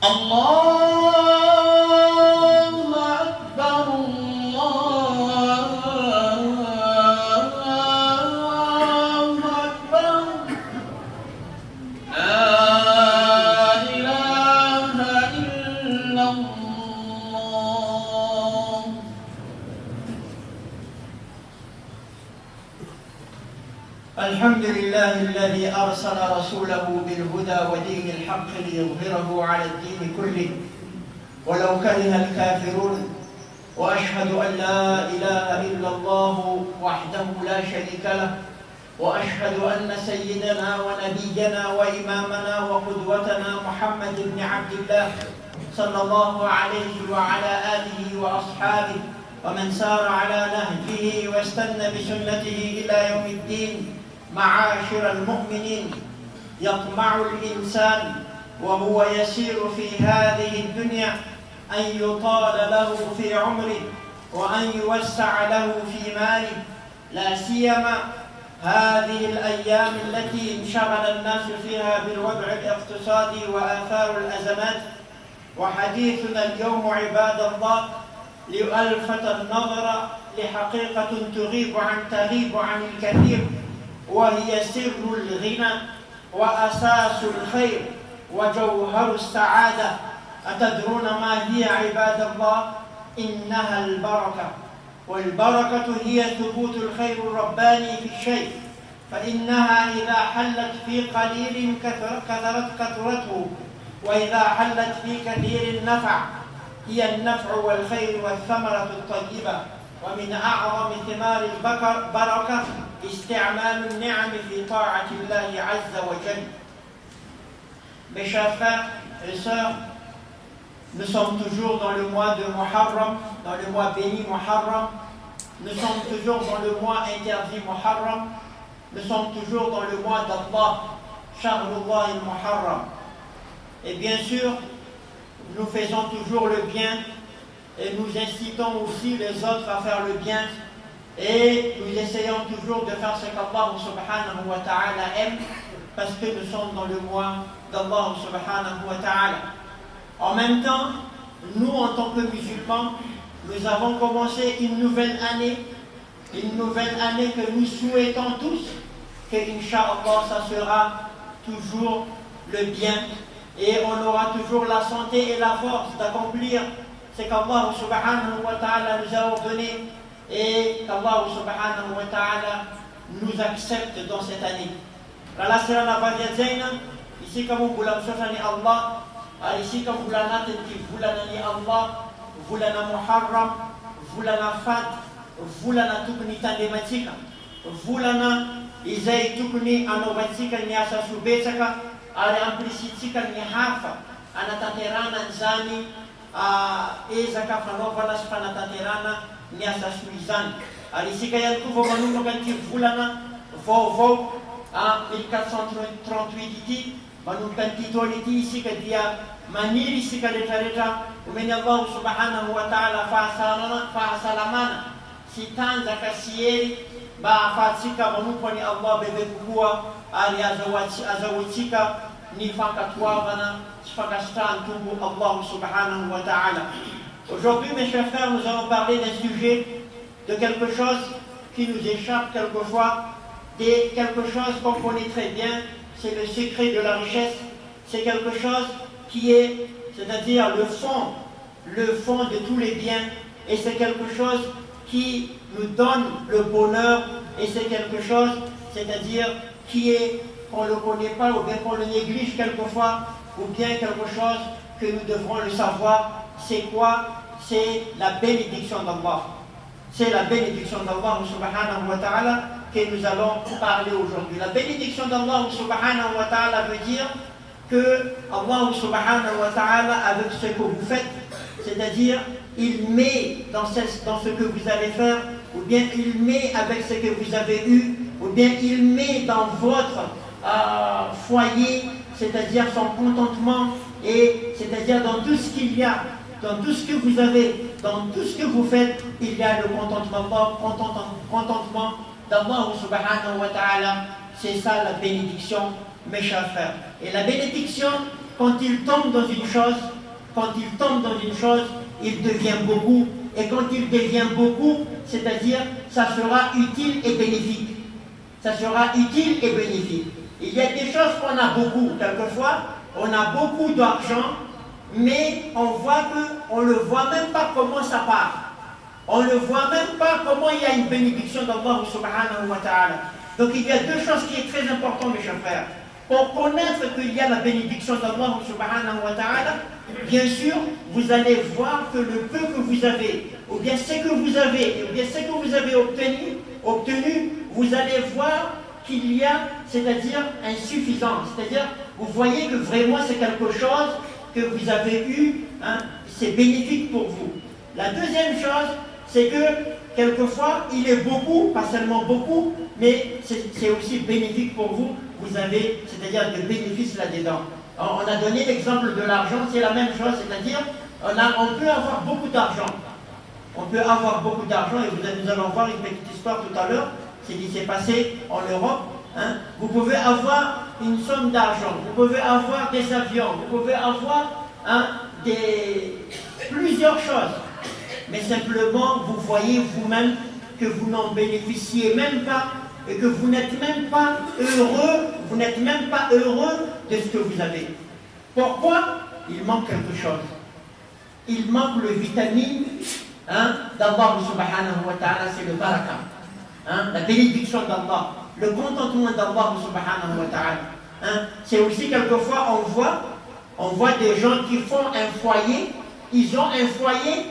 الله أكبر الله أكبر لا إله إلا الله. الحمد لله الذي أرسل رسوله بالهدى ودين الحق ليظهره على الدين كله ولو كره الكافرون، وأشهد أن لا إله إلا الله وحده لا شريك له، وأشهد أن سيدنا ونبينا وإمامنا وقدوتنا محمد بن عبد الله صلى الله عليه وعلى آله وأصحابه ومن سار على نهجه واستنى بسنته إلى يوم الدين. معاشر المؤمنين، يطمع الإنسان وهو يسير في هذه الدنيا أن يطال له في عمره وأن يوسع له في ماله، لا سيما هذه الأيام التي انشغل الناس فيها بالوضع الاقتصادي وآثار الأزمات. وحديثنا اليوم عباد الله ليلفت النظر لحقيقة تغيب عن الكثير، وهي سر الغنى وأساس الخير وجوهر السعادة. أتدرون ما هي عباد الله؟ إنها البركة، والبركة هي ثبوت الخير الرباني في الشيء، فإنها إذا حلت في قليل كثرت كثرته، وإذا حلت في كثير النفع. هي النفع والخير والثمرة الطيبة. ومن أعظم ثمار البركة استعمال النعم في طاعة الله عز وجل. Mes chers frères et sœurs, nous sommes toujours dans le mois de Muharram, dans le mois béni Muharram. Nous sommes toujours dans le mois interdit Muharram. Nous sommes toujours dans le mois d'Allah, Shahrullah al-Muharram. Et bien sûr, nous faisons toujours le bien et nous incitons aussi les autres à faire le bien. Et nous essayons toujours de faire ce qu'Allah subhanahu wa ta'ala aime, parce que nous sommes dans le mois d'Allah subhanahu wa ta'ala. En même temps, nous en tant que musulmans, nous avons commencé une nouvelle année que nous souhaitons tous que Inch'Allah ça sera toujours le bien et on aura toujours la santé et la force d'accomplir ce qu'Allah subhanahu wa ta'ala nous a ordonné, et qu'Allah subhanahu wa ta'ala nous accepte dans cette année. Lala sirana badia zaina, ici comme vous l'avez ni Allah, ici comme vous l'avez dit, vous l'avez Allah, vous l'avez Muharram, vous l'avez Fat, vous l'avez tukni tandematika, vous l'avez izay tukni anovatika ni asa subetaka, ari amplicitika ni hafa, anatanterana nzani, ezaka fanaovana sy fanatanterana ny asa suizany. Ary isika ihany koa vao manomboka an'ity volana vaovao 1438 ity, manomboka an'ity taona ity isika dia maniry isika rehetrarehetra omeny Allah subhanahu wa ta'ala fahasalamana sy tanjaka sy hery mba ahafahantsika manompo any Allah bebe kokoa ary azahoantsika ny fankatoavana sy fankasitrahany tombo Allah subhanahu wa ta'ala. Aujourd'hui, mes chers frères, nous allons parler d'un sujet, de quelque chose qui nous échappe quelquefois, de quelque chose qu'on connaît très bien, c'est le secret de la richesse. C'est quelque chose qui est, c'est-à-dire le fond de tous les biens, et c'est quelque chose qui nous donne le bonheur, et c'est quelque chose, c'est-à-dire qui est, qu'on ne le connaît pas, ou bien qu'on le néglige quelquefois, ou bien quelque chose que nous devrons le savoir. C'est quoi? C'est la bénédiction d'Allah. C'est la bénédiction d'Allah subhanahu wa ta'ala que nous allons parler aujourd'hui. La bénédiction d'Allah subhanahu wa ta'ala veut dire que Allah subhanahu wa ta'ala, avec ce que vous faites, c'est-à-dire il met dans ce que vous allez faire, ou bien il met avec ce que vous avez eu, ou bien il met dans votre foyer, c'est-à-dire son contentement, et c'est-à-dire dans tout ce qu'il y a, dans tout ce que vous avez, dans tout ce que vous faites, il y a le contentement d'Allah subhanahu wa ta'ala. C'est ça la bénédiction, mes chers frères. Et la bénédiction, quand il tombe dans une chose, quand il tombe dans une chose, il devient beaucoup. Et quand il devient beaucoup, c'est-à-dire, ça sera utile et bénéfique. Ça sera utile et bénéfique. Il y a des choses qu'on a beaucoup. Quelquefois, on a beaucoup d'argent, mais on voit qu'on ne voit même pas comment ça part. On ne voit même pas comment il y a une bénédiction d'Allah subhanahu wa ta'ala. Donc il y a deux choses qui sont très importantes, mes chers frères. Pour connaître qu'il y a la bénédiction d'Allah subhanahu wa ta'ala, bien sûr, vous allez voir que le peu que vous avez, ou bien ce que vous avez, ou bien ce que vous avez obtenu, vous allez voir qu'il y a, c'est-à-dire insuffisance. C'est-à-dire, vous voyez que vraiment c'est quelque chose que vous avez eu, hein, c'est bénéfique pour vous. La deuxième chose, c'est que quelquefois, il est beaucoup, pas seulement beaucoup, mais c'est aussi bénéfique pour vous. Vous avez, c'est-à-dire des bénéfices là-dedans. On a donné l'exemple de l'argent, c'est la même chose, c'est-à-dire, on peut avoir beaucoup d'argent. On peut avoir beaucoup d'argent, et nous allons voir une petite histoire tout à l'heure, c'est ce qui s'est passé en Europe. Hein. Vous pouvez avoir une somme d'argent, vous pouvez avoir des avions, vous pouvez avoir plusieurs choses. Mais simplement, vous voyez vous-même que vous n'en bénéficiez même pas et que vous n'êtes même pas heureux, de ce que vous avez. Pourquoi? Il manque quelque chose. Il manque le vitamine d'Allah subhanahu wa ta'ala, c'est le baraka. La bénédiction d'Allah, le contentement d'Allah subhanahu wa ta'ala. C'est aussi quelquefois, on voit des gens qui font un foyer, ils ont un foyer,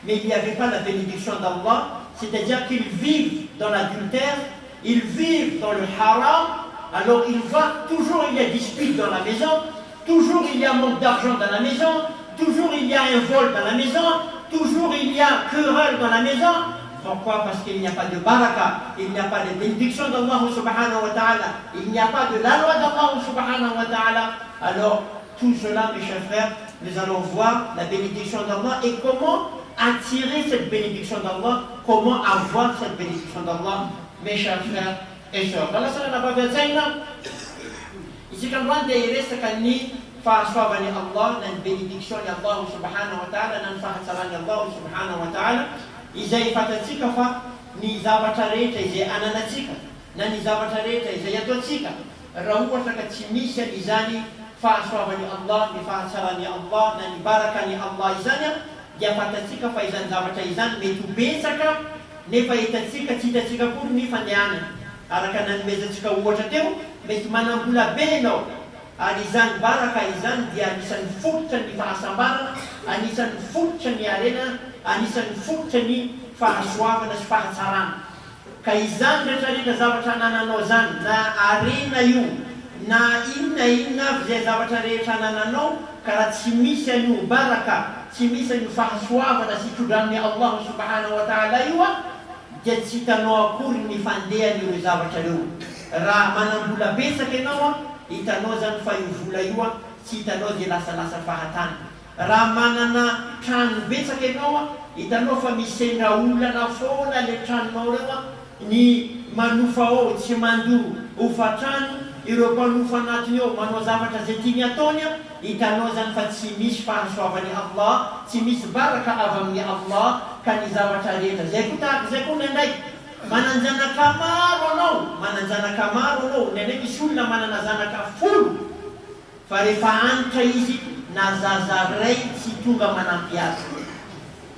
mais il n'y avait pas la bénédiction d'Allah, c'est-à-dire qu'ils vivent dans l'adultère, ils vivent dans le haram, alors ils voient toujours il y a dispute dans la maison, toujours il y a manque d'argent dans la maison, toujours il y a un vol dans la maison, toujours il y a querelle dans la maison. Pourquoi? Parce qu'il n'y a pas de baraka, il n'y a pas de bénédiction d'Allah subhanahu wa ta'ala, il n'y a pas de la loi d'Allah subhanahu wa ta'ala. Alors tout cela, mes chers frères, nous allons voir la bénédiction d'Allah et comment attirer cette bénédiction d'Allah, comment avoir cette bénédiction d'Allah, mes chers frères et sœurs. Dans la salle de la ici quand on dit que فأصابني الله نن bénédiction ya Allah subhanahu wa ta'ala nan fahatsarani Allah subhanahu wa ta'ala izay fatatsika fa ny zavatra rehetra izay ananatsika na ny zavatra rehetra izay ataotsika raha ohatra ka tsy misy izany fahasoavany Allah, ny fahatsarany Allah na ny barakany Allah izany dia fatatsika fa izany zavatra izany mety betsaka nefa hitatsika tsy hitatsika kory ny fandehanana araka nanomezantsika ohatra teo mety manambola be ianao. Ary izany baraka izany dia anisan'ny fototra ny fahasambarana, anisan'ny fototra ny harena, anisan'ny fototra ny fahasoavana sy fahatsarana. Ka izany rehetrarehetra zavatra nananao zany, na harena io, na inona izay zavatra rehetra nananao, ka raha tsy misy an'io baraka, tsy misy an'io fahasoavana sy fitondrany Allah subhanahu wa ta'ala io, dia tsy hitanao akory ny fandehan'io zavatra io. Raha manambola betsaka ianao, hitanao zany fa io vola io tsy hitanao dia lasalasa fahatany. Raha manana trano betsaka ianao, hitanao fa misy sendra olana foana le tranonao reo, ny manofa ao tsy mandoro ofatrano, ireo mpanofa anatiny eo manao zavatra zay tiany ataony, hitanao zany fa tsy misy fahasoavany Allah, tsy misy baraka avy amin'ny Allah ka ny zavatra rehetra. Zay koa ndraiky mananjanaka maro anao, nendray misy olona manana zanaka folo, fa rehefa antitra izy na zaza ray tsy tonga manampy azy.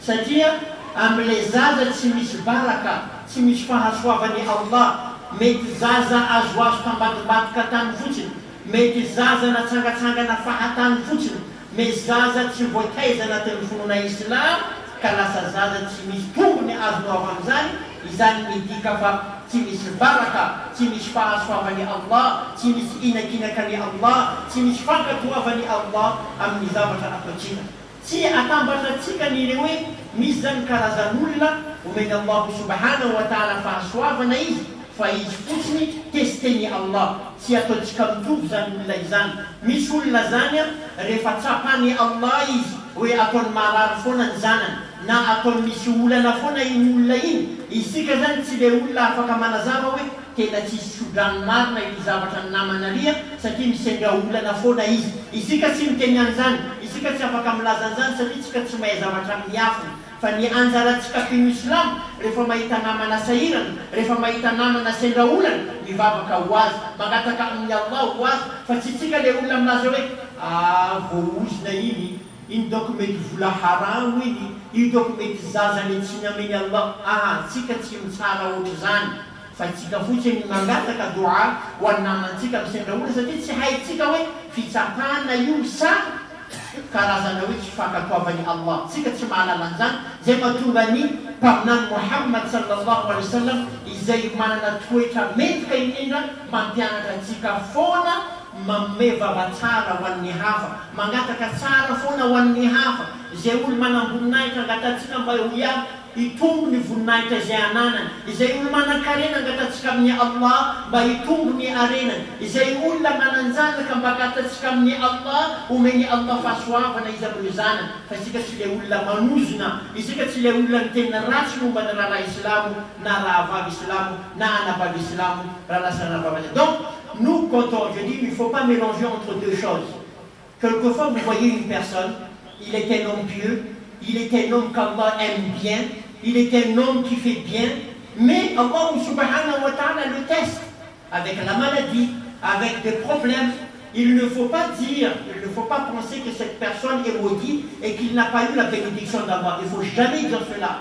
Satria amin'ilay zaza tsy misy baraka, tsy misy fahasoavany Allah, mety zaza azoazo tambadimbadika tany fotsiny, mety zaza natsangatsangana fahatany fotsiny, mety zaza tsy voataiza anatin'ny finoana Islam, ka lasa zaza tsy misy tombony azonao avy amin'izany. Izany midika fa tsy misy baraka, tsy misy fahasoavany Allah, tsy misy inakinakany Allah, tsy misy fankatoavany Allah amin'ny zavatra ataotsika. Tsy atambatratsika nyreo hoe misy zany karazan'olona omeny Allah subhanahu wa ta'ala fahasoavana izy, fa izy fotsiny testeny Allah. Tsy ataotsika mitovy zany olona izany. Misy olona zany rehefa tsapany Allah izy, hoe ataony marary foana ny zanany na ataony misy olana foana iny olona iny. Isika zany tsy le olona afaka manazava hoe tena tsisy sodrano marina ity zavatra ny namana lia satria misendra olana foana izy. Isika tsy miteny an'izany, isika tsy afaka milaza an'izany satria tsika tsy mahay zavatra miafina. Fa ny anjarantsika mpino Islamo rehefa mahita namana sahirana, rehefa mahita namana sendra olana, mivavaka ho azy, magataka amin'ny Allah ho azy. Fa tsy tsika le olona milaza hoe voaozina iny doko mety vola haramo iny doko mety zazany tsy nameny Allah. Tsika tsy mitsara ohatr'izany. Fa tsika fotsiny mangataka doa ho an'ny namantsika misendra olana satria tsy haitsika hoe fitsapana io sa karazana hoe tsy fankatoavany Allah. Tsika tsy mahalala an'izany. Zay mahatonga ny mpaminany Muhammad sallallahu alaihi wasallam izay manana toetra metika indrindra mampianatra antsika foana manome vavatsara ho an'ny hafa, mangataka tsara foana ho an'ny hafa. Izay olo manam-boninahitra angatatsika mba ho iaho hitombo ny voninahitra izay ananany. Izay olo manan-karena angatatsika amin'ny Allah mba hitombo ny arenany. Izay olona mananjanaka mba angatatsika amin'ny Allah omeny Allah fahasoavana izy amin'ny zanany. Fa isika tsy le olona manozona, isika tsy le olona ny tena ratsy momba ny rahalahy Islamo na rahavavy Islamo na anabavy Islamo raha lasa anabavana. Donc nous, quand je dis il ne faut pas mélanger entre deux choses. Quelquefois vous voyez une personne, il est un homme pieux, il est un homme qu'Allah aime bien, il est un homme qui fait bien, mais Allah subhanahu wa ta'ala le teste avec la maladie, avec des problèmes. Il ne faut pas dire, il ne faut pas penser que cette personne est maudite et qu'il n'a pas eu la bénédiction d'Allah. Il ne faut jamais dire cela.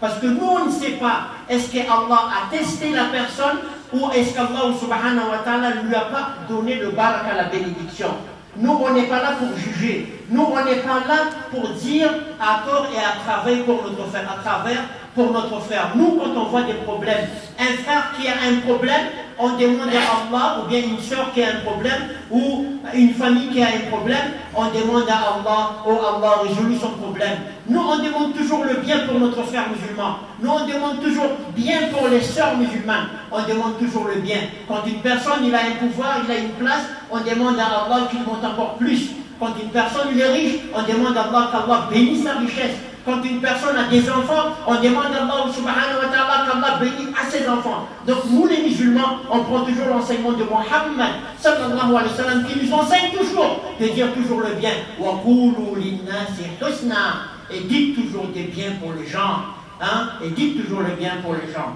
Parce que nous, on ne sait pas, est-ce qu'Allah a testé la personne ou est-ce qu'Allah subhanahu wa ta'ala ne lui a pas donné le baraka, la bénédiction. Nous, on n'est pas là pour juger. Nous, on n'est pas là pour dire à tort et à travers pour notre frère. Nous, quand on voit des problèmes, un frère qui a un problème, on demande à Allah, ou bien une soeur qui a un problème, ou une famille qui a un problème, on demande à Allah, oh Allah, résolue son problème. Nous, on demande toujours le bien pour notre frère musulman. Nous, on demande toujours bien pour les sœurs musulmanes. On demande toujours le bien. Quand une personne, il a un pouvoir, il a une place, on demande à Allah qu'il monte encore plus. Quand une personne, il est riche, on demande à Allah qu'Allah bénisse sa richesse. Quand une personne a des enfants, on demande à Allah subhanahu wa ta'ala qu'Allah bénisse à ses enfants. Donc nous les musulmans, on prend toujours l'enseignement de Muhammad sallallahu alayhi wa sallam qui nous enseigne toujours de dire toujours le bien. Wa qulu linnasi husna, et dites toujours des biens pour les gens. Et dites toujours le bien pour les gens.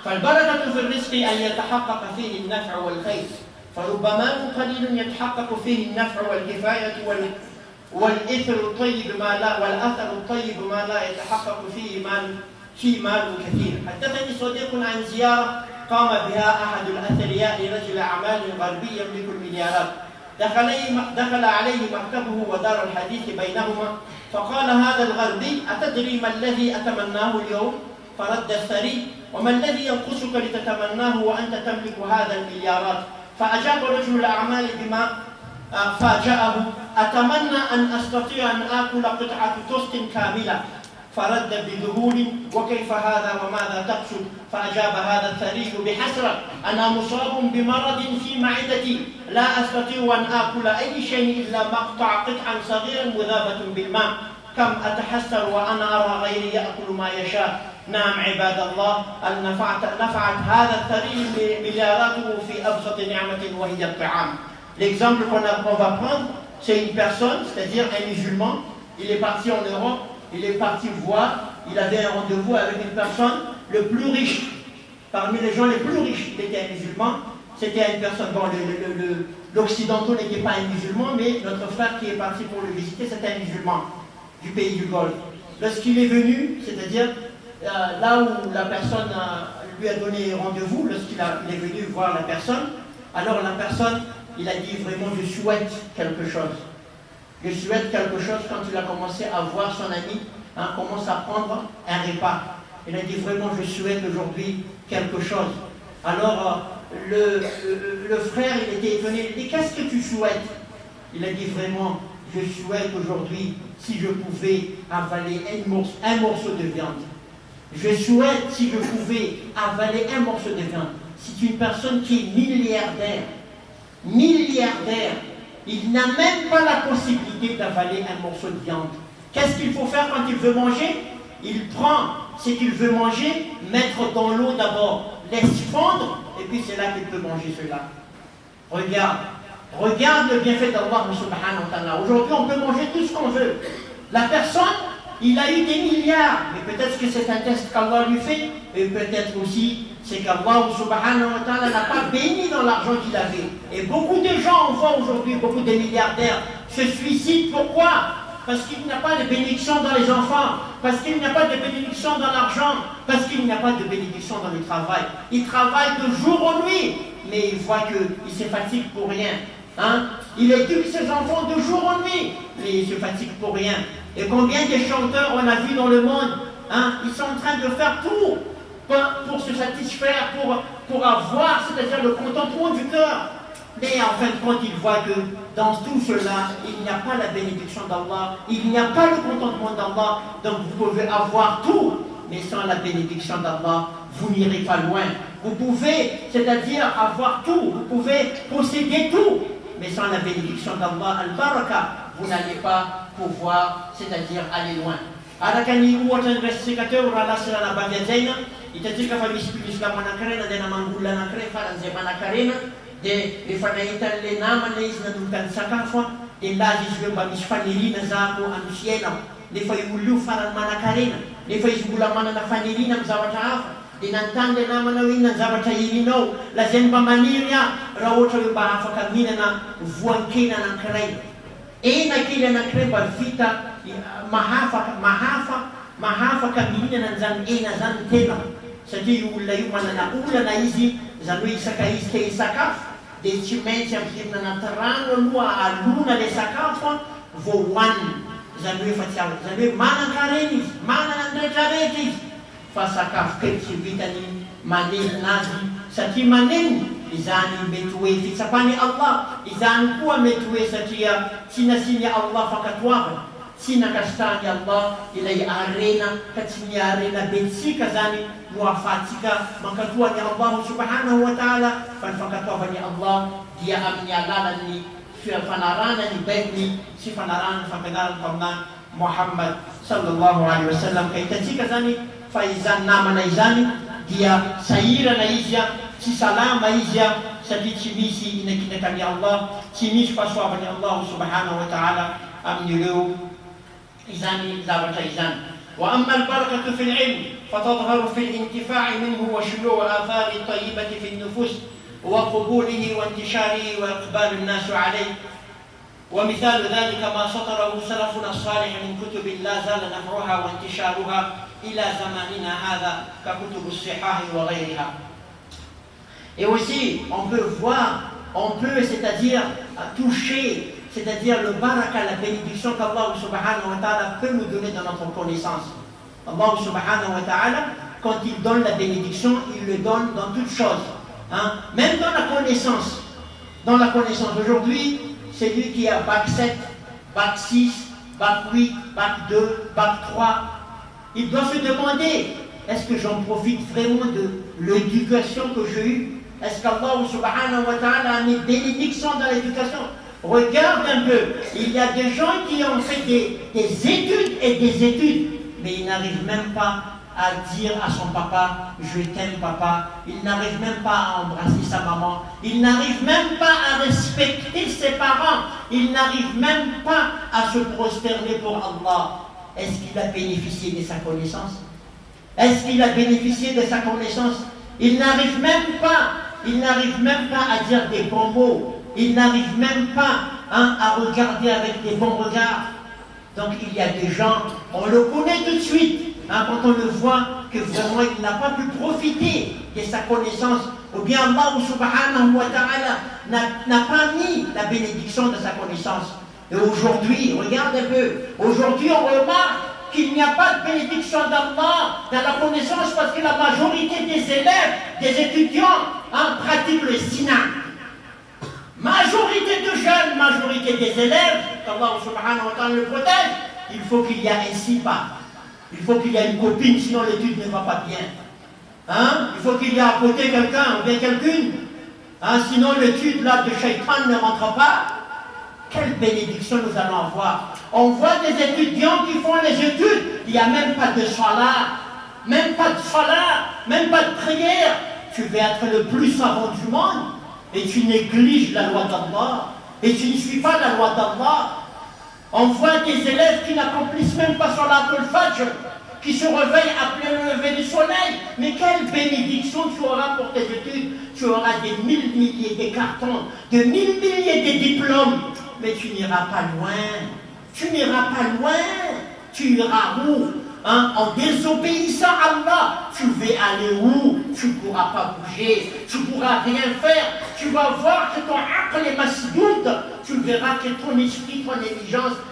فالبركة في الرزق أن يتحقق فيه النفع والخير. فربما قليل يتحقق فيه النفع والكفاية والإثر الطيب والأثر الطيب ما لا يتحقق فيه مال كثير. حدثني صديق عن زيارة قام بها أحد الأثرياء لرجل أعمال غربي يملك المليارات. دخل عليه مكتبه ودار الحديث بينهما فقال هذا الغربي أتدري ما الذي أتمناه اليوم؟ فرد الثري وما الذي ينقصك لتتمناه وأنت تملك هذا المليارات؟ فأجاب رجل الأعمال بما فاجأه أتمنى أن أستطيع أن آكل قطعة توست كاملة. فرد بذهول وكيف هذا وماذا تقصد؟ فأجاب هذا الثري بحسرة أنا مصاب بمرض في معدتي لا أستطيع أن آكل أي شيء إلا مقطع قطعا صغيرا مذابة بالماء كم أتحسر وأنا أرى غيري يأكل ما يشاء. نعم عباد الله أن نفعت هذا الثري ملياراته في أبسط نعمة وهي الطعام. L'exemple qu'on va prendre, c'est une personne, c'est-à-dire un musulman. Il est parti en Europe, il est parti voir, il avait un rendez-vous avec une personne le plus riche. Parmi les gens les plus riches, il était un musulman. C'était une personne, bon, l'occidentaux n'était pas un musulman, mais notre frère qui est parti pour le visiter, c'était un musulman du pays du Golfe. Lorsqu'il est venu, c'est-à-dire là où la personne lui a donné rendez-vous, lorsqu'il est venu voir la personne, alors la personne, il a dit vraiment je souhaite quelque chose. Je souhaite quelque chose quand il a commencé à voir son ami, commence à prendre un repas. Il a dit vraiment je souhaite aujourd'hui quelque chose. Alors le frère il était étonné, il dit qu'est-ce que tu souhaites? Il a dit vraiment je souhaite aujourd'hui si je pouvais avaler un morceau de viande. Je souhaite si je pouvais avaler un morceau de viande. C'est une personne qui est milliardaire, il n'a même pas la possibilité d'avaler un morceau de viande. Qu'est-ce qu'il faut faire quand il veut manger? Il prend ce qu'il veut manger, mettre dans l'eau d'abord, laisse fondre, et puis c'est là qu'il peut manger cela. Regarde le bienfait d'Allah subhanahu wa ta'ala. Aujourd'hui, on peut manger tout ce qu'on veut. La personne, il a eu des milliards, mais peut-être que c'est un test qu'Allah lui fait, et peut-être aussi c'est qu'Allah subhanahu wa ta'ala n'a pas béni dans l'argent qu'il avait. Et beaucoup de gens, on voit aujourd'hui, beaucoup de milliardaires se suicident. Pourquoi? Parce qu'il n'y a pas de bénédiction dans les enfants, parce qu'il n'y a pas de bénédiction dans l'argent, parce qu'il n'y a pas de bénédiction dans le travail. Il travaille de jour en nuit, mais il voit qu'il se fatigue pour rien. Il éduque ses enfants de jour en nuit, mais il se fatigue pour rien. Et combien de chanteurs on a vu dans le monde, ils sont en train de faire tout pour se satisfaire, pour avoir, c'est-à-dire le contentement du cœur. Mais en fin de compte, il voit que dans tout cela, il n'y a pas la bénédiction d'Allah, il n'y a pas le contentement d'Allah. Donc vous pouvez avoir tout, mais sans la bénédiction d'Allah, vous n'irez pas loin. Vous pouvez, c'est-à-dire avoir tout, vous pouvez posséder tout, mais sans la bénédiction d'Allah, al-baraka, vous n'allez pas pouvoir, c'est-à-dire aller loin. Arakani uwatan investigateur ala sila na bagyajaina, itatika famispilis la manakarena de na mangula na kre faranze manakarena de ifanaita le nama na izy nanomkan sakafo de lazy izy mba misy fanirina zako amin'ny fiaina de fa iolo faran manakarena de fa izy mbola manana fanirina amin'ny zavatra hafa de nantany le namanao iny na zavatra irinao lazainy mba maniry raha ohatra hoe mba afaka mihinana voan-kena anankiray ena kely anankiray mba vita mahafaka mihinana an'izany ena zany tena satria olona io manana olana izy zany hoe isaka izy te hisakafo dia tsy maintsy ampidirina anaty rano aloha alona le sakafo vao hohaniny zany hoe fa tsy azo zany hoe manan-karena izy manana ny rehetrarehetra izy fa sakafo kely tsy vitany manenina azy satria maneniny izany mety hoe fitsapany Allah izany koa mety hoe satria tsy nasiany Allah fankatoavana tsy nakasitrahany Allah ilay arena ka tsy miarena betsika zany no ahafahatsika mankatoany Allah subhanahu wa ta'ala fa ny fankatoavany Allah dia amin'ny alalan'ny fanarana ny bainy sy fanarana ny fampianarany taminany Muhammad sallallahu alaihi wasallam ka hitatsika zany fa izany namana izany dia sahirana izy tsy salama izy satria tsy misy inakinakany Allah tsy misy fahasoavany Allah subhanahu wa ta'ala amin'ireo إذن زابط إذن وأما البركة في العلم فتظهر في الانتفاع منه وشيوع آثار الطيبة في النفوس وقبوله وانتشاره وإقبال الناس عليه ومثال ذلك ما سطره سلفنا الصالح من كتب لا زال نفعها وانتشارها إلى زماننا هذا ككتب الصحاح وغيرها. Et aussi, on peut voir, c'est-à-dire toucher, c'est-à-dire le baraka, la bénédiction qu'Allah subhanahu wa ta'ala peut nous donner dans notre connaissance. Allah subhanahu wa ta'ala, quand il donne la bénédiction, il le donne dans toutes choses. Même dans la connaissance. Dans la connaissance. Aujourd'hui, c'est lui qui a bac 7, bac 6, bac 8, bac 2, bac 3. Il doit se demander, est-ce que j'en profite vraiment de l'éducation que j'ai eue? Est-ce qu'Allah subhanahu wa ta'ala a mis bénédiction dans l'éducation? Regarde un peu, il y a des gens qui ont fait des études et des études, mais ils n'arrivent même pas à dire à son papa, je t'aime papa, il n'arrive même pas à embrasser sa maman, il n'arrive même pas à respecter ses parents, il n'arrive même pas à se prosterner pour Allah. Est-ce qu'il a bénéficié de sa connaissance? Est-ce qu'il a bénéficié de sa connaissance? Il n'arrive même pas à dire des bons mots. Il n'arrive même pas à regarder avec des bons regards. Donc il y a des gens, on le connaît tout de suite, quand on le voit que vraiment il n'a pas pu profiter de sa connaissance, ou bien Allah subhanahu wa ta'ala n'a pas mis la bénédiction de sa connaissance. Et aujourd'hui, regarde un peu, aujourd'hui on remarque qu'il n'y a pas de bénédiction d'Allah dans la connaissance parce que la majorité des élèves, des étudiants, pratiquent le zina. Majorité de jeunes, majorité des élèves, qu'Allah subhanahu wa ta'ala le protège, il faut qu'il y ait un sipa. Il faut qu'il y ait une copine, sinon l'étude ne va pas bien. Il faut qu'il y ait à côté quelqu'un ou bien quelqu'une. Sinon l'étude là de shaitan ne rentre pas. Quelle bénédiction nous allons avoir. On voit des étudiants qui font les études, il n'y a même pas de salat, même pas de prière. Tu veux être le plus savant du monde et tu négliges la loi d'Allah et tu ne suis pas la loi d'Allah. On voit des élèves qui n'accomplissent même pas salat al-Fajr, qui se réveillent après le lever du soleil. Mais quelle bénédiction tu auras pour tes études. Tu auras des milliers de cartons, de milliers de diplômes. Mais tu n'iras pas loin. Tu n'iras pas loin. Tu iras où? En désobéissant à Allah. Tu vas aller où? Tu ne pourras pas bouger. Tu ne pourras rien faire. Tu vas voir que ton aql est masdoud. Tu verras que ton esprit, ton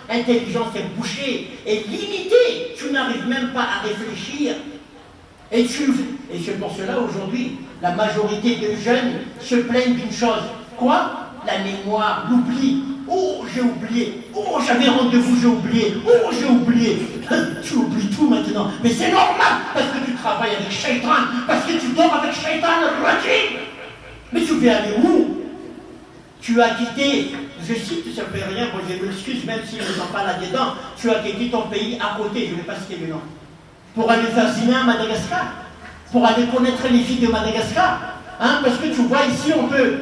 intelligence est bouchée et limitée. Tu n'arrives même pas à réfléchir. Et c'est pour cela aujourd'hui, la majorité des jeunes se plaignent d'une chose. Quoi? La mémoire, l'oubli. Oh, j'ai oublié. Oh, j'avais rendez-vous, j'ai oublié. Oh, j'ai oublié. Tu oublies tout maintenant. Mais c'est normal, parce que tu travailles avec Shaitan, parce que tu dors avec Shaitan le rajim. Mais tu veux aller où? Tu as quitté, je cite, ça ne fait rien, moi je m'excuse, même s'ils ne sont pas là-dedans, tu as quitté ton pays à côté, je ne vais pas citer le nom, pour aller faire zina à Madagascar, pour aller connaître les filles de Madagascar. Parce que tu vois, ici, on peut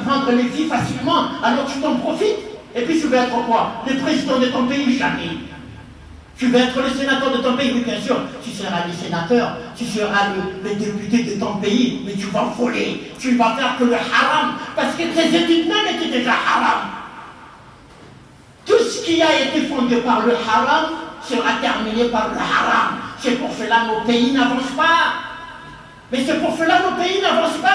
prendre les filles facilement, alors tu t'en profites. Et puis tu veux être quoi? Le président de ton pays? Jamais. Tu veux être le sénateur de ton pays? Oui, bien sûr. Tu seras le sénateur, tu seras le député de ton pays, mais tu vas voler. Tu vas faire que le haram, parce que tes études même étaient déjà haram. Tout ce qui a été fondé par le haram sera terminé par le haram. C'est pour cela que nos pays n'avancent pas. Mais c'est pour cela que nos pays n'avancent pas.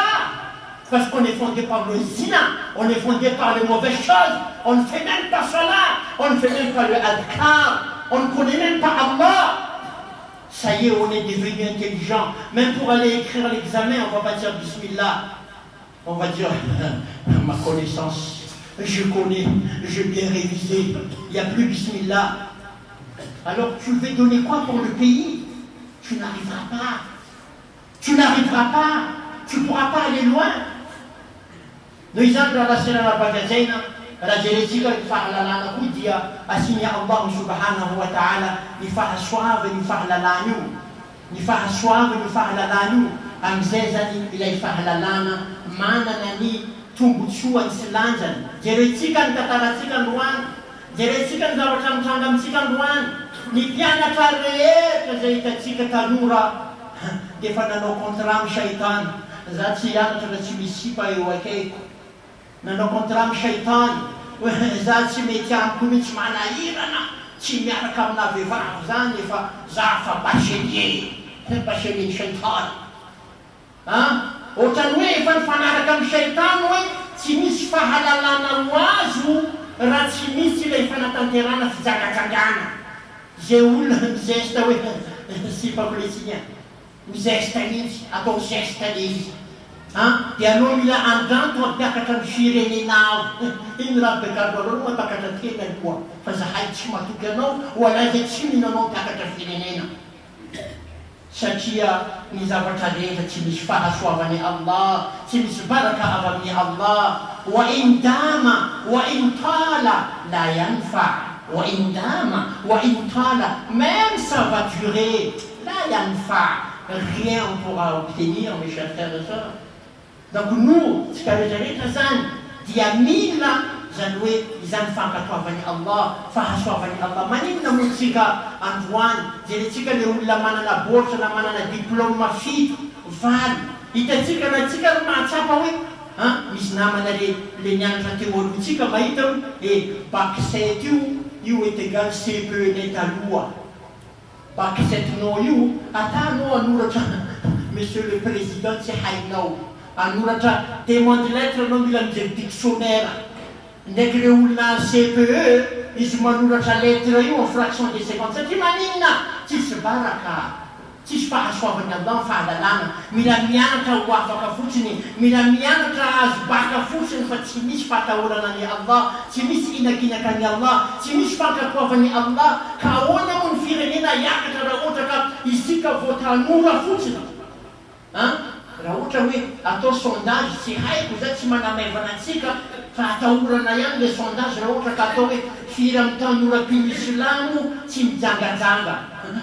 Parce qu'on est fondé par le zina, on est fondé par les mauvaises choses, on ne fait même pas cela, on ne fait même pas le adhkar, on ne connaît même pas Allah. Ça y est, on est devenu intelligent. Même pour aller écrire l'examen, on ne va pas dire Bismillah. On va dire ma connaissance, je connais, j'ai bien révisé, il n'y a plus Bismillah. Alors tu veux donner quoi pour le pays? Tu n'arriveras pas. Tu n'arriveras pas. Tu ne pourras pas aller loin. Noi zany raha lasina rabagazaina raha jerentsika ny fahalalana koa dia asiany Allah subhanahu wa ta'ala ny fahasoavy ny fahalalana io. Ny fahasoavy ny fahalalana io. Amin'izay zany ilay fahalalana manana ny tombotsoany sy lanjany. Jerentsika ny tantaratsika androany. Jerentsika ny zavatra mitranga amintsika androany. Ny mpianatra rehetra izay hitatsika tanora dia efa nanao contrat amin'ny Shaitan. Za tsy hianatra na tsy misy sipa eo akaiko. Nanao contrat amin'ny Shaitan. Za tsy mety amiko mihitsy manahirana, tsy miaraka amina vehivavy zany efa za fa bachelier ny Shaitan. Ohatrany hoe efa nifanaraka amin'ny Shaitan hoe tsy misy fahalalana ho azo raha tsy misy ilay fanatanterana fijangajangana. Zay olona mizesta hoe sipako le tsigna. Mizesta mihitsy, atao zesta le izy. Dia anao mila andanto mampiakatra ny firenenao. Iny raha bekariko anao no mampiakatra tena koa. Fa zahay tsy matoky anao, ho alaza tsy minanao mampiakatra firenena. Satria ny zavatra rehetra tsy misy fahasoavany Allah, tsy misy baraka avy amin'ny Allah. Wa in dama, wa in tala, la yanfa. Wa in dama, wa in tala, même ça va durer, la yanfa. Rien on pourra obtenir, mes chers frères et sœurs. Donc nous, ce que rehetra zany dia mila zany hoe izany fankatoavany Allah, fahasoavany Allah. Maninona moa tsika androany, jerentsika le olona manana bourse na manana diplôme fito, valy. Hitatsika na tsika ro mahatsapa hoe misy namana le nianatra teo alohantsika mahita hoe bac 7 io est égal CPE net aloha. Bac 7 io atanao anoratra monsieur le président tsy hainao. Anoratra témoin de lettre anao mila mijery dictionnaire. Ndraiky le olona CPE izy manoratra lettre io en fraction de 50 satria maninona tsisy baraka, tsisy fahasoavany Allah, fahalalana. Mila mianatra ho afaka fotsiny, mila mianatra azo baka fotsiny fa tsy misy fahatahorana ny Allah, tsy misy inakinaka ny Allah, tsy misy fankatoavany Allah. Ka ahoana moa ny firenena hiakatra raha ohatra ka isika vao tanora fotsiny? Raha ohatra hoe atao sondage, tsy haiko za tsy manamaivana antsika, fa atahorana ihany le sondage raha ohatra ka atao hoe firy amin'ny tanora islamo tsy mijangajanga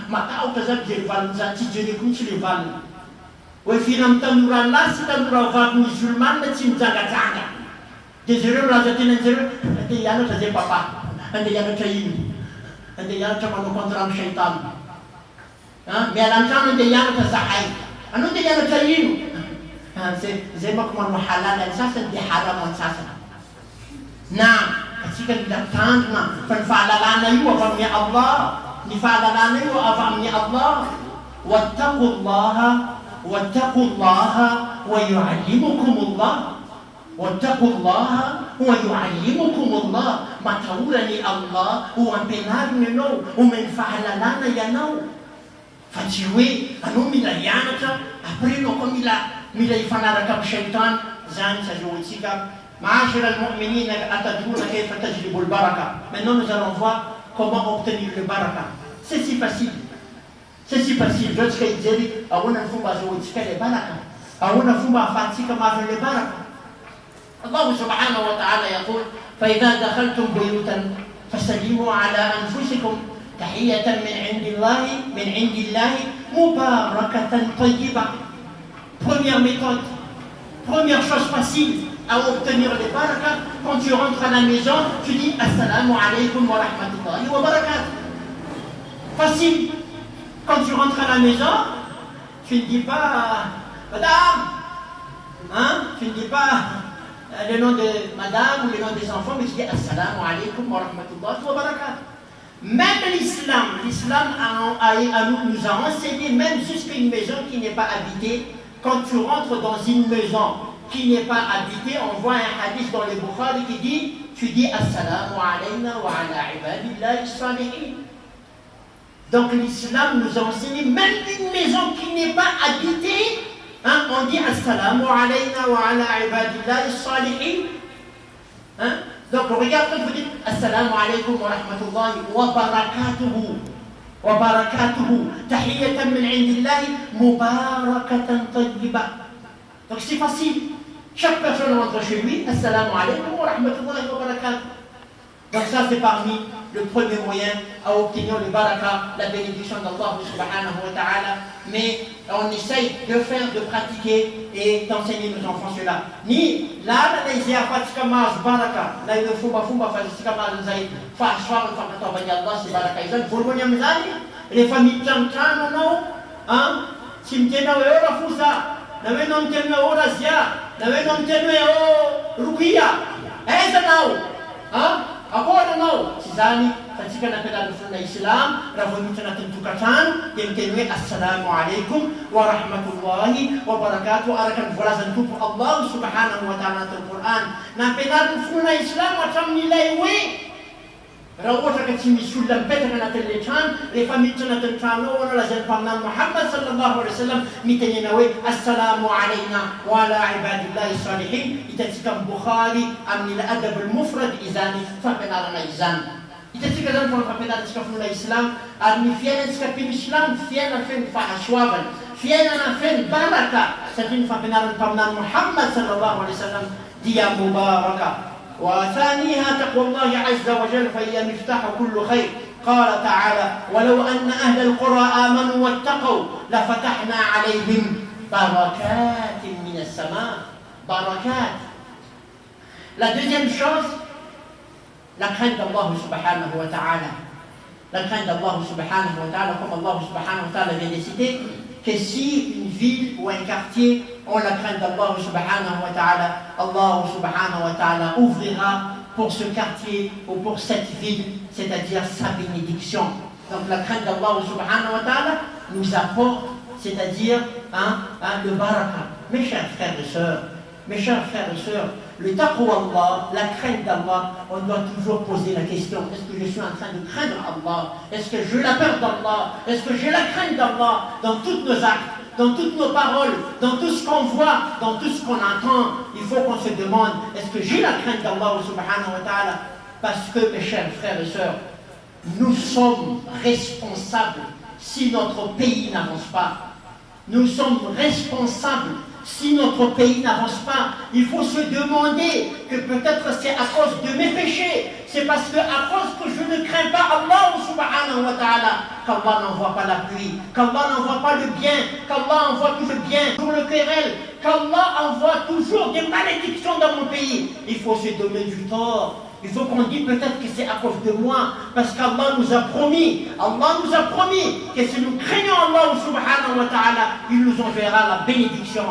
matahotra zany mijery valiny zany tsy jereko mihitsy le valiny hoe firy amin'ny tanora lahy sy tanora vavy musulmane tsy mijangajanga dia zareo milaza tenanjareo andeha hianatra zay papa andeha hianatra ino andeha hianatra manao contrat amin'ny shaitany miala an-trano andeha hianatra zahay anao andeha hianatra ino zay manko manao halala ny sasany dia haram ny sasany na atsika mila tandrona fa ny fahalalana io avy amin'ny Allah ny fahalalana io avy amin'ny Allah wattaqullaha wa yuallimukumullah wattaqullaha wa yuallimukumullah matahorany Allah ho ampianariny ianao omeny fahalalana ianao fa tsy hoe anao mila hianatra après anao koa mila hifanaraka amin'ny shaitan zany sazoantsika معاشر المؤمنين أتدرون كيف تجلب البركة. Maintenant nous allons voir comment obtenir le baraka. C'est si facile. C'est si facile. Lorsque il dit أولا فما زوجك البركة أولا فما فاتك ما في البركة. الله سبحانه وتعالى يقول فإذا دخلتم بيوتا فسلموا على أنفسكم تحية من عند الله مباركة طيبة. Première méthode, première chose facile à obtenir les barakas. Quand tu rentres à la maison, tu dis Assalamu alaikum wa rahmatullahi wa barakatuh. Facile. Quand tu rentres à la maison, tu ne dis pas Madame, tu ne dis pas le nom de Madame ou le nom des enfants, mais tu dis Assalamu alaikum wa rahmatullahi wa barakatuh. Même l'islam nous a enseigné, même jusqu'à une maison qui n'est pas habitée, quand tu rentres dans une maison qui n'est pas habitée, on voit un hadith dans le Bukhari qui dit, tu dis Assalamu alayna wa ala ibadillahi salihin. Donc l'islam nous a enseigné, même une maison qui n'est pas habitée, on dit Assalamu alayna wa ala ibadillahi salihin. Donc regarde quand vous dites Assalamu alaykum wa rahmatullahi wa barakatuhu. وبركاته تحية من عند الله مباركة طيبة. Donc c'est facile. Chaque personne rentre chez lui, Assalamu alaikum wa rahmatullahi wa barakatuh. Donc ça c'est parmi le premier moyen à obtenir le baraka, la bénédiction d'Allah subhanahu wa ta'ala. Mais on essaye de faire, de pratiquer et d'enseigner nos enfants cela. Ni là, la laïsia fatika maz baraka, là il faut fumba fatika maz zaid, fa swar fa katabani Allah si baraka izan, volvonya mzani, les familles tantano no, simtena ora fusa, na wenom tena ora zia, na wenom tena rukia. Esa nao, Agora não, Cisani, fatika napenda na Islam, ravonita na tentukacan, temtenwe assalamu alaikum wa rahmatullahi wa barakatuh, arakan volazan tu Allah subhanahu wa ta'ala no Quran. Napenda na Islam atram nilay we. Raha ohatra ka tsy misy olona mipetraka anatin'le trano, rehefa miditra anatin'ny trano ao lazan'ny mpaminany Muhammad sallallahu alaihi wasallam mitenena hoe assalamu alayna wa ala ibadillahi salihin. Hitantsika amin'ny Bukhari amin'ny adab al-mufrad izany fampianarana izany. Hitantsika zany fa fampianarantsika finoana Islam ary ny fiainantsika mpino Islam fiaina feno fahasoavana, fiainana feno baraka satria ny fampianaran'ny mpaminany Muhammad sallallahu alaihi wasallam dia mubaraka. وثانيها تقوى الله عز وجل فهي مفتاح كل خير. قال تعالى ولو أن أهل القرى آمنوا واتقوا لفتحنا عليهم بركات من السماء. بركات. La deuxième chose, la crainte d'Allah subhanahu wa ta'ala. La crainte d'Allah subhanahu wa ta'ala, comme Allah subhanahu wa ta'ala vient de citer, que si une ville ou un quartier ont la crainte d'Allah subhanahu wa ta'ala, Allah subhanahu wa ta'ala ouvrira pour ce quartier ou pour cette ville, c'est-à-dire sa bénédiction. Donc la crainte d'Allah subhanahu wa ta'ala nous apporte, c'est-à-dire le baraka. Mes chers frères et sœurs, le taqwa Allah, la crainte d'Allah, on doit toujours poser la question, est-ce que je suis en train de craindre Allah? Est-ce que j'ai la peur d'Allah? Est-ce que j'ai la crainte d'Allah dans tous nos actes, dans toutes nos paroles, dans tout ce qu'on voit, dans tout ce qu'on entend? Il faut qu'on se demande, est-ce que j'ai la crainte d'Allah subhanahu wa ta'ala? Parce que, mes chers frères et sœurs, nous sommes responsables si notre pays n'avance pas. Nous sommes responsables Si notre pays n'avance pas, il faut se demander que peut-être c'est à cause de mes péchés. C'est parce que à cause que je ne crains pas Allah subhanahu wa ta'ala, qu'Allah n'envoie pas la pluie, qu'Allah n'envoie pas le bien, qu'Allah envoie tout le bien, pour le querelle, qu'Allah envoie toujours des malédictions dans mon pays. Il faut se donner du tort. Il faut qu'on dise peut-être que c'est à cause de moi, parce qu'Allah nous a promis que si nous craignons Allah subhanahu wa ta'ala, il nous enverra la bénédiction.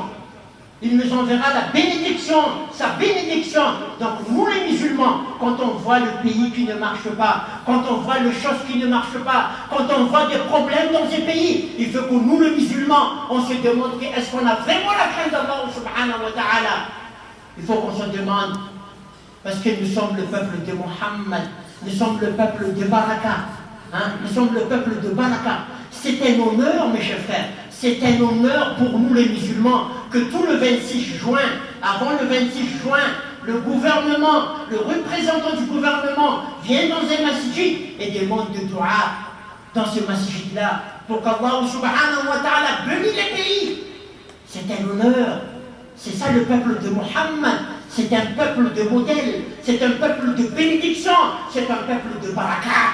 Il nous enverra la bénédiction, sa bénédiction. Donc nous les musulmans, quand on voit le pays qui ne marche pas, quand on voit les choses qui ne marchent pas, quand on voit des problèmes dans ces pays, il faut que nous les musulmans, on se demande est-ce qu'on a vraiment la crainte d'Allah subhanahu wa ta'ala. Il faut qu'on se demande. Parce que nous sommes le peuple de Muhammad, nous sommes le peuple de Baraka, nous sommes le peuple de Baraka. C'est un honneur, mes chers frères, c'est un honneur pour nous les musulmans que tout le 26 juin, avant le 26 juin, le gouvernement, le représentant du gouvernement vient dans un masjid et demande de dua dans ce masjid-là pour qu'Allah subhanahu wa ta'ala bénisse les pays. C'est un honneur, c'est ça le peuple de Muhammad. C'est un peuple de modèle, c'est un peuple de bénédiction, c'est un peuple de barakat.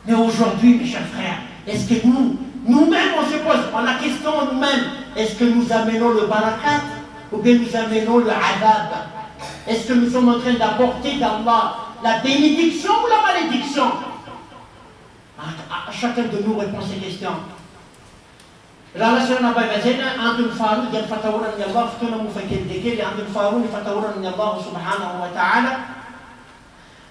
Mais aujourd'hui, mes chers frères, est-ce que nous-mêmes, on se pose la question nous-mêmes, est-ce que nous amenons le barakat ou bien nous amenons le adab? Est-ce que nous sommes en train d'apporter d'Allah la bénédiction ou la malédiction? À chacun de nous répond ces questions. Relation Nabi Bazena, Antul Farouk, dan Fatawuran ni Allah, Futuna Mufakir Dekir, Antul Farouk, ni Fatawuran ni Allah subhanahu wa ta'ala.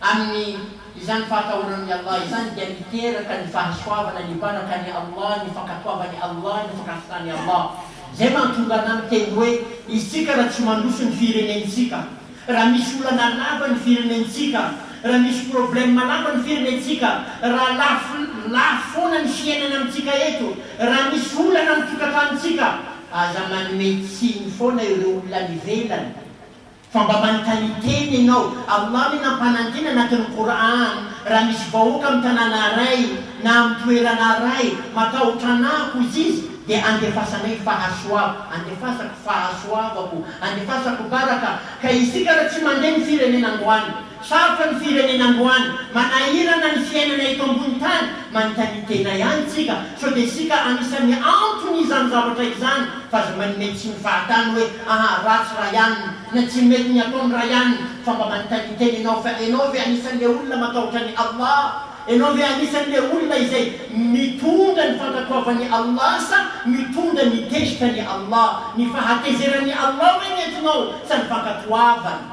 Amni, izan Fatawuran ni Allah, izan Jantir, kan Fahswa, ni Bana, kan ni Allah, ni Fakatwa, ni Allah, ni Fakastan ni Allah. Zaman Tunganam Tenwe, Isika Ratsumandusun Firenensika, Ramisula Nanaban Firenensika, Ramis problem malaban Firenensika, Lafonan Sienanam Tikaetu, Ramisulanam Tukatansika, Azaman Medicine Fona Lanivelan. Fambabantanite ni no, Allah ni napanantina natin Quran, Ramis Vaukam Tananaray, Nam Tuiranaray, Matau Tana Kuzis. De andefasanay fahaswa, andefasa fahaswa babu, andefasa kubaraka, kaisika ratsimanden firenenangwan, sarfan firenenangwan, manairan ang siyena na itong buntan, mantanite na yan sika, so desika ang isa ni Antonizan Zabatayzan, fazman medsin fatanwe, rats rayan, natsimet niya ton rayan, famamantanite ni Nofa Enove, ang isang leula matautan ni Allah, Enove anisan le ulna izay mitunda ny fankatoava ni Allah sa mitunda ny tezitra ni Allah, ny fahatezerany Allah hoe nentinao sa ny fankatoavany.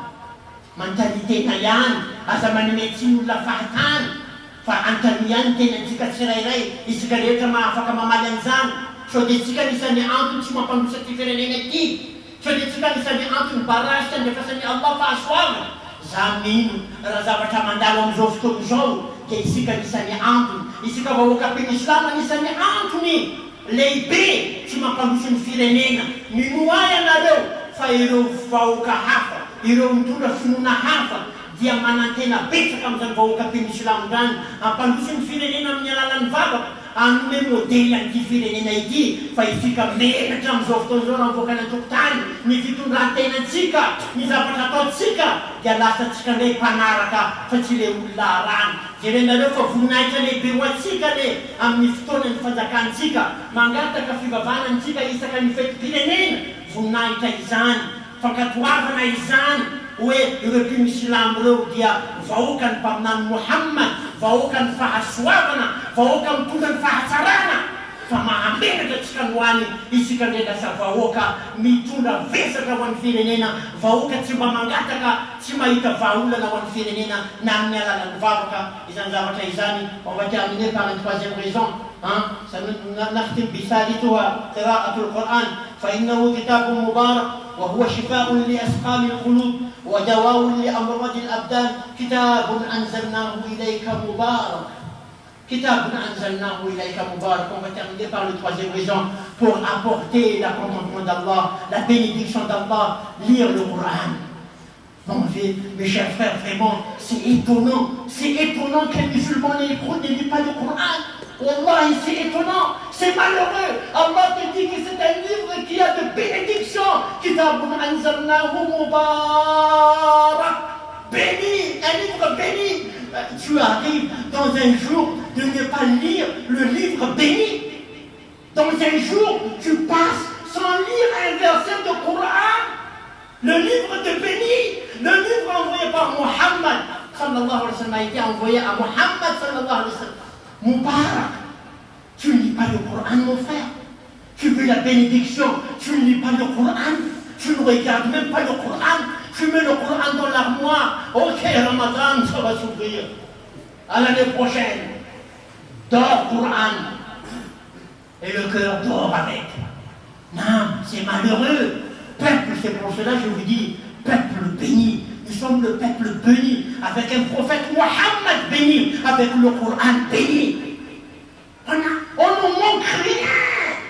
Mentalité na yan, aza manome tsy olona fahatany, fa antany tenantsika tsirairay, isika rehetra afaka mamaly an'izany. So dia tsika nisan'ny antony tsy mampandrosa ty firenena ity. So dia tsika nisan'ny antony barasy tandefasan'ny Allah fahasoavana. Za mino raha zavatra mandalo amin'izao fotoana izao. Isika nisan'ny antony, isika vahoaka pen'islama nisan'ny antony lehibe tsy mampandroso ny firenena. Minoay anareo fa ireo vahoaka hafa, ireo mitondra finoana hafa dia manantena betsaka amin'izany vahoaka pen'islama zany, ampandroso ny firenena amin'ny alalan'ny vavaka, anome modely an'ity firenena ity, fa isika menatra amin'izao fotoana izao raha mivoaka ny an-tokotany, ny fitondran-tenantsika, ny zavatra ataotsika dia lasa tsika indray mpanaraka fa tsy le olona arany. Jerenareo fa voninahitra lehibe ho antsika le amin'ny fotoanany fanjakantsika, mangataka fivavanan-tsika isaka ny fetim-pirenena, voninahitra izany, fankatoavana izany, hoe ireo mpino-silamo ireo dia vahoaka ny mpaminany Muhammad, vahoaka ny fahasoavana, vahoaka mitondra ny fahatsarana, fa mahamenatra tsika ny hoany isika indray lasa vahoaka mitondra vesatra ho an'ny firenena, vahoaka tsy mba mangataka, tsy mahita vahaolana ho an'ny firenena na amin'ny alalan'ny vavaka. Izany zavatra izany, on va terminer par une troisième raison. سنختم بثالثها قراءة القرآن فإنه كتاب مبارك وهو شفاء لأسقام القلوب ودواء لأمراض الأبدان. كتاب أنزلناه إليك مبارك. كتاب أنزلناه إليك مبارك. On va terminer par le troisième raison pour apporter la contentement d'Allah, la bénédiction d'Allah, lire le Coran. Bon, mes chers frères, vraiment, c'est étonnant qu'un musulman ne lit pas le Coran. Wallahi, c'est étonnant, c'est malheureux. Allah te dit que c'est un livre qui a de bénédictions. Kitabun anzalnahu mubarak. Béni, un livre béni. Tu arrives dans un jour de ne pas lire le livre béni. Dans un jour, tu passes sans lire un verset de Coran. Le livre de béni, le livre envoyé par Muhammad sallallahu alayhi wa sallam a été envoyé à Muhammad sallallahu alayhi wa sallam. Mubarak. Tu ne lis pas le Coran, mon frère. Tu veux la bénédiction, tu ne lis pas le Coran. Tu ne regardes même pas le Coran. Tu mets le Coran dans l'armoire. Ok, Ramadan, ça va s'ouvrir. À l'année prochaine. Dors Coran. Et le cœur dort avec. Non, c'est malheureux. Peuple, c'est pour cela que je vous dis, peuple béni. Nous sommes le peuple béni, avec un prophète Mohammed béni, avec le Coran béni. On ne manque rien.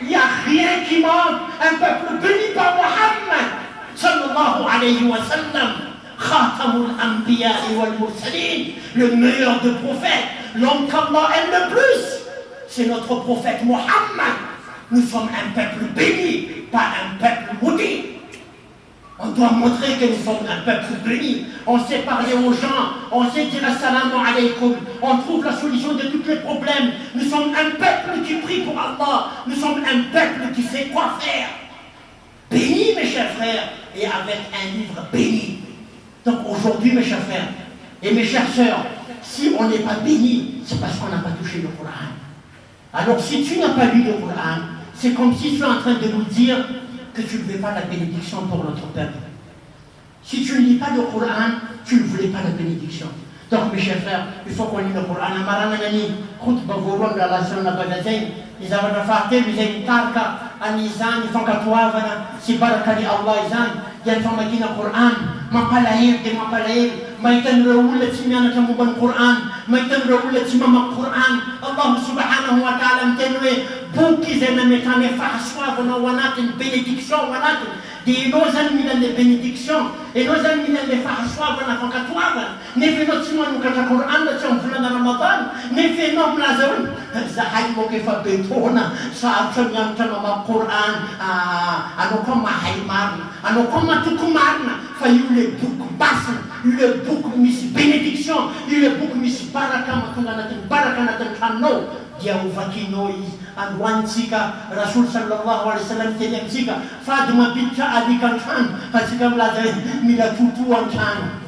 Il n'y a rien qui manque. Un peuple béni par Mohammed sallallahu alayhi wa sallam. Khatamul Anbiya wal Mursalin, le meilleur des prophètes, l'homme qu'Allah aime le plus. C'est notre prophète Mohammed. Nous sommes un peuple béni, pas un peuple maudit. On doit montrer que nous sommes un peuple béni. On sait parler aux gens, on sait dire assalamu alaykum. On trouve la solution de tous les problèmes. Nous sommes un peuple qui prie pour Allah. Nous sommes un peuple qui sait quoi faire. Béni, mes chers frères, et avec un livre béni. Donc aujourd'hui, mes chers frères et mes chères sœurs, si on n'est pas béni, c'est parce qu'on n'a pas touché le Coran. Alors si tu n'as pas lu le Coran, c'est comme si tu es en train de nous dire que tu ne veux pas la bénédiction pour notre peuple. Si tu ne lis pas le Coran, tu ne voulais pas la bénédiction. Donc mes chers frères, il faut qu'on lit le Coran. Amaranani, khutba voron da la sunna bagazain, ils avaient fait des tarka, anizan, ils font katouavana, si barakali Allah izan, yan font makina Coran, mapalaib de mapalaib, maitan rawula timiana kamuban Coran, maitan rawula timama Coran, Allah subhanahu wa ta'ala mtenwe, buki zena metane fahaswavana wanatin bénédiction wanatin. Di nos amis dans les bénédictions et nos amis dans les fahaswavana fakatouavana. Ne fait notre simon kata Coran, le tiens v'lana Ramadan, ne fait non blazon. Zahay mo kefa betona sa atanyam tanama Coran, ano koma haymarna, ano koma tukumarna, fayule buk basan, le buk mis bénédiction, le buk mis baraka makananatin barakanatin kano. Dia uvakinois anwansika Rasul sallallahu alaihi wasallam telemsika Fatima binta Ali kantan hasika mlaza mila tutu antan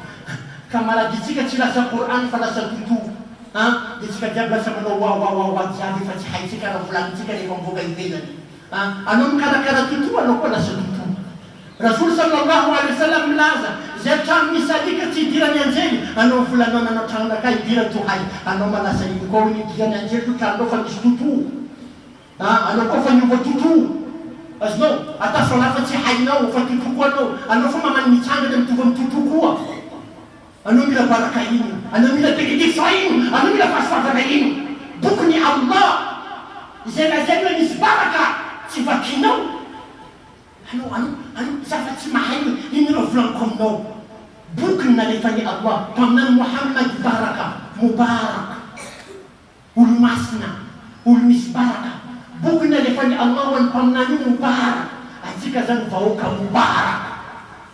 kamala disika sila sa Quran fala sa tutu ha disika jabla sa mano wa jadi fatihai sika na fulan sika ni komboga ivela anom kara tutu ano ko na sa tutu Rasul sallallahu alaihi wasallam mlaza Zertan misalika si dira nyanzeli ano fulano na tanga kai dira tu hai ano mala sa ko ni dira nyanzeli tu tando fa tutu ano ko fa nyugo tutu asno ata sona fa si hai na fa tutu ko no ano fa mama ni tanga dem tu tutu ko ano mila baraka ini ano mila tegiti sain ano mila fasfa fa ini bukni Allah zena ni baraka si fakino ano sa fa si mahai ini ro flan kom no Bukna lefani Allah Pamnan Muhammad baraka Mubarak Ulmasna Ulmisbaraka Bukna lefani Allah Wan pamnani Mubarak Atika zan fauka Mubarak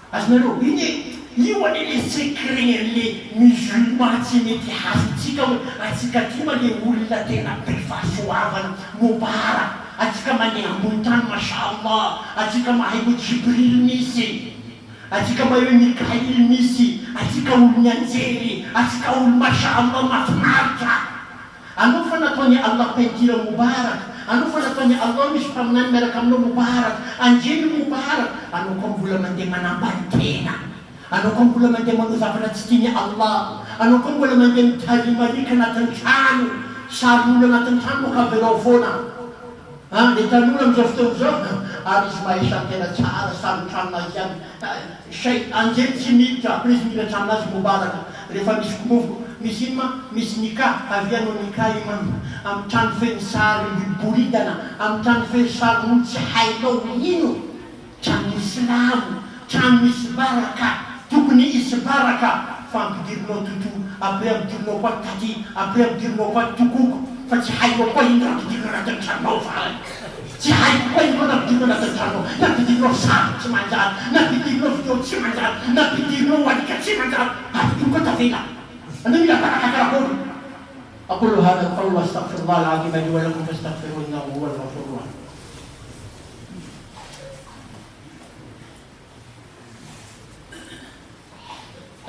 Asnalo ini Iwan ini sekring li Musulman Siniti Hasika Atika tima li Ulla tena Prifasuavan Mubarak Atika mani Amuntan Masya Allah Atika mahibu Jibril Nisi Atika mayo Mikail misi, atika ulnyanzeri, atika ulmasha Allah mafmarta. Ano fanatonya Allah pentira mubarak. Ano fanatonya Allah mishpamnan merakamno mubarak. Anjeli mubarak. Ano kumbula mande manabantena. Ano kumbula mande manuzafrat stinya Allah. Ano kumbula mande talimari kanatan chanu. Sarula natan chanu kaberofona. Ditanulam zofto aris mai shantela chara sam channa yan shay anjel simita pris mila channa mubarak refa miskumuf misinma misnika aviano nikai man am tan fen sar buridana am tan fen sar munchi haylo yinu chan islam chan isbaraka tukni isbaraka fam dirno tutu après dirno kwat tati après dirno kwat tukuk 只还有关于那个地方的长毛发，只还有关于那个地方的长毛，那地方啥吃满家，那地方有吃满家，那地方我你看吃满家，啊，你过到这了，那你要把它干了。أقول هذا القول واستغفر الله العظيم لي ولكم فاستغفروه إنه هو الغفور الرحيم.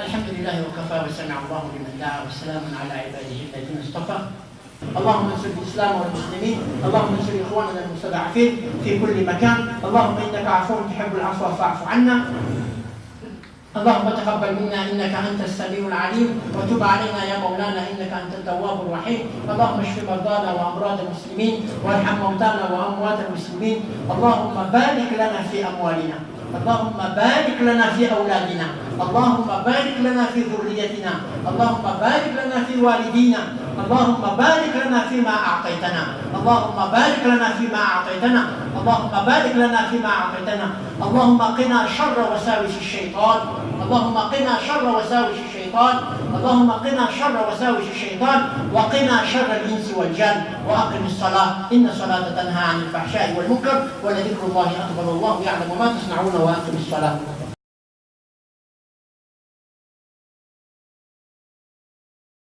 الحمد لله وكفى وسمع الله لمن دعا وسلام على عباده الذين اصطفى. اللهم انصر الاسلام والمسلمين، اللهم انصر اخواننا المستضعفين في كل مكان، اللهم انك عفو تحب العفو فاعف عنا. اللهم تقبل منا انك انت السميع العليم، وتب علينا يا مولانا انك انت التواب الرحيم. اللهم اشف مرضانا وامراض المسلمين، وارحم موتانا واموات المسلمين. اللهم بارك لنا في اموالنا، اللهم بارك لنا في اولادنا، اللهم بارك لنا في ذريتنا، اللهم بارك لنا في والدينا، اللهم بارك لنا فيما اعطيتنا، اللهم بارك لنا فيما اعطيتنا، اللهم بارك لنا فيما اعطيتنا. اللهم قنا شر وساوس الشيطان، اللهم قنا شر وساوس الشيطان، اللهم قنا شر وساوس الشيطان، وقنا شر الانس والجن. واقم الصلاه ان الصلاه تنهى عن الفحشاء والمنكر، ولذكر الله اكبر، الله يعلم ما تصنعون. واقم الصلاه.